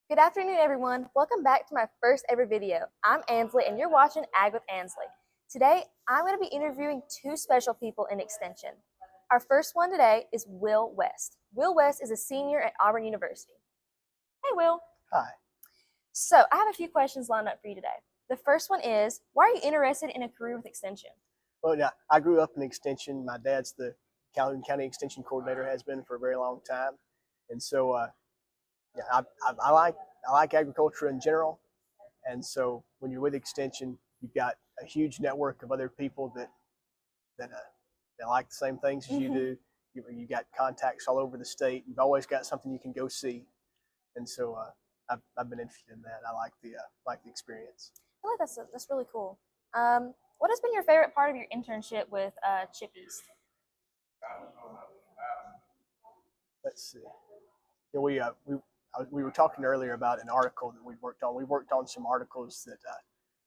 Good afternoon, everyone. Welcome back to my first ever video. I'm Ansley, and you're watching Ag with Ansley. Today, I'm going to be interviewing two special people in Extension. Our first one today is Will West. Will West is a senior at Auburn University. Hey, Will. Hi. So, I have a few questions lined up for you today. The first one is, why are you interested in a career with Extension? Well, yeah, I grew up in Extension. My dad's the Calhoun County Extension Coordinator, has been for a very long time, and so yeah, I like agriculture in general. And so when you're with Extension, you've got a huge network of other people that like the same things as you do. You've got contacts all over the state. You've always got something you can go see, and so I've been interested in that. I like the experience. I feel like that's really cool. What has been your favorite part of your internship with Chip East? Let's see. You know, we were talking earlier about an article that we worked on. We worked on some articles that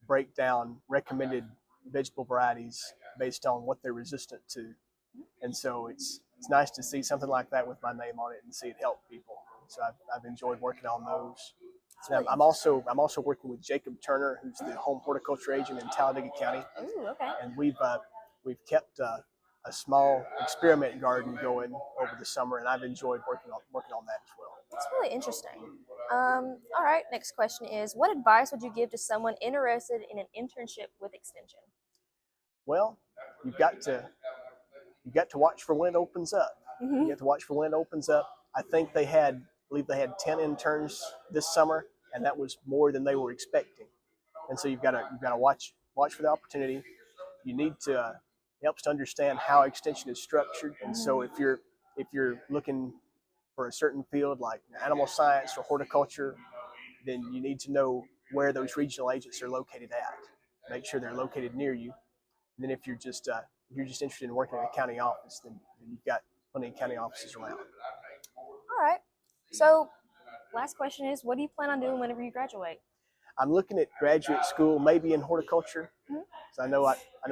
break down recommended vegetable varieties based on what they're resistant to, and so it's nice to see something like that with my name on it and see it help people. So I've enjoyed working on those. Really I'm also working with Jacob Turner, who's the home horticulture agent in Talladega County, Ooh, okay. and we've kept a small experiment garden going over the summer, and I've enjoyed working on that as well. That's really interesting. All right, next question is, what advice would you give to someone interested in an internship with Extension? Well, you've got to watch for when it opens up. Mm-hmm. You have to watch for when it opens up. I believe they had 10 interns this summer, and that was more than they were expecting. And so you've got to watch for the opportunity. You need to it helps to understand how extension is structured. And so if you're looking for a certain field like animal science or horticulture, then you need to know where those regional agents are located at. Make sure they're located near you. And then if you're just interested in working in a county office, then you've got plenty of county offices around. All right. So, last question is, what do you plan on doing whenever you graduate? I'm looking at graduate school, maybe in horticulture. Mhm. So I know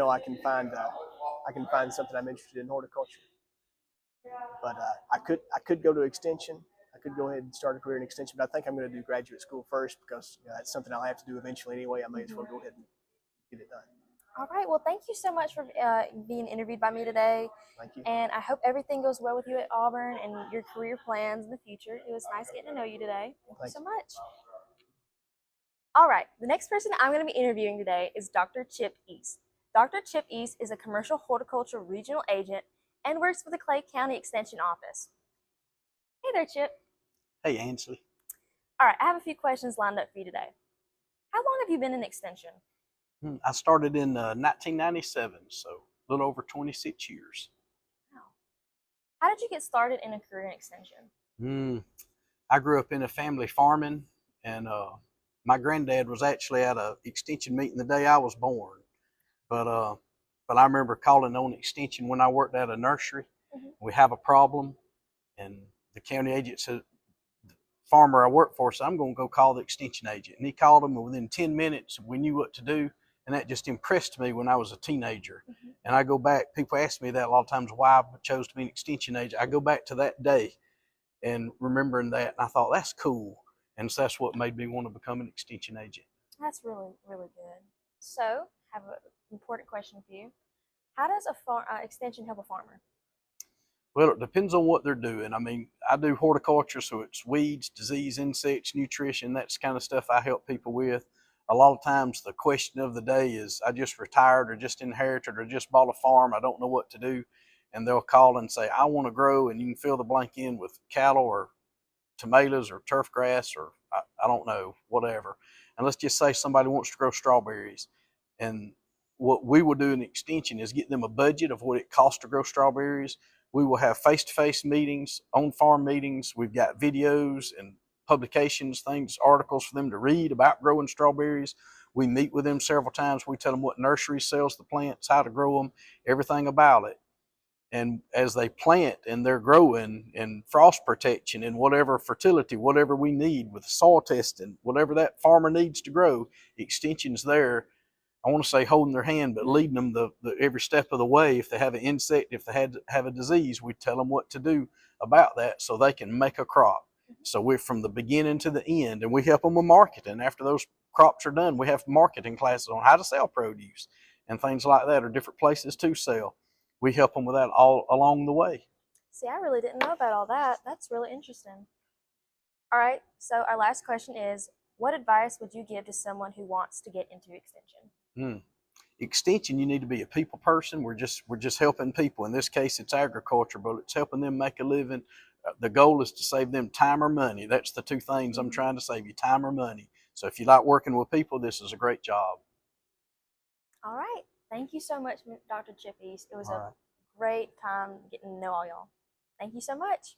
I can find something I'm interested in horticulture. But I could go to extension. I could go ahead and start a career in extension, but I think I'm going to do graduate school first because that's something I'll have to do eventually anyway. I may as well go ahead and get it done. All right. Well, thank you so much for being interviewed by me today. Thank you. And I hope everything goes well with you at Auburn and your career plans in the future. It was nice getting to know you today. Thank you so much. All right. The next person I'm going to be interviewing today is Dr. Chip East. Dr. Chip East is a commercial horticulture regional agent and works for the Clay County Extension Office. Hey there, Chip. Hey, Ansley. All right. I have a few questions lined up for you today. How long have you been in Extension? I started in 1997, so a little over 26 years. Wow. How did you get started in a career in Extension? I grew up in a family farming, and my granddad was actually at an extension meeting the day I was born. But I remember calling on extension when I worked at a nursery. Mm-hmm. We have a problem, and the county agent said, the farmer I work for said, I'm going to go call the extension agent. And he called him, and within 10 minutes, we knew what to do. And that just impressed me when I was a teenager. Mm-hmm. And I go back, people ask me that a lot of times, why I chose to be an extension agent. I go back to that day and remembering that, and I thought, that's cool. And so that's what made me want to become an extension agent. That's really, really good. So, I have an important question for you. How does extension help a farmer? Well, it depends on what they're doing. I mean, I do horticulture, so it's weeds, disease, insects, nutrition, that's the kind of stuff I help people with. A lot of times the question of the day is, I just retired or just inherited or just bought a farm, I don't know what to do. And they'll call and say, I want to grow, and you can fill the blank in with cattle or tomatoes or turf grass or I don't know, whatever. And let's just say somebody wants to grow strawberries. And what we will do in extension is get them a budget of what it costs to grow strawberries. We will have face-to-face meetings, on-farm meetings. We've got videos and publications, things, articles for them to read about growing strawberries. We meet with them several times. We tell them what nursery sells the plants, how to grow them, everything about it. And as they plant and they're growing, and frost protection and whatever fertility, whatever we need with soil testing, whatever that farmer needs to grow, extension's there. I want to say holding their hand, but leading them the every step of the way. If they have an insect, if they have a disease, we tell them what to do about that so they can make a crop. So we're from the beginning to the end, and we help them with marketing. After those crops are done, we have marketing classes on how to sell produce and things like that, or different places to sell. We help them with that all along the way. See, I really didn't know about all that. That's really interesting. All right, so our last question is, what advice would you give to someone who wants to get into extension? Hmm. Extension, you need to be a people person. We're just helping people. In this case, it's agriculture, but it's helping them make a living. The goal is to save them time or money. That's the two things I'm trying to save you: time or money. So if you like working with people, this is a great job. All right, thank you so much, Dr. Chippies. It was All a right. great time getting to know all y'all. Thank you so much.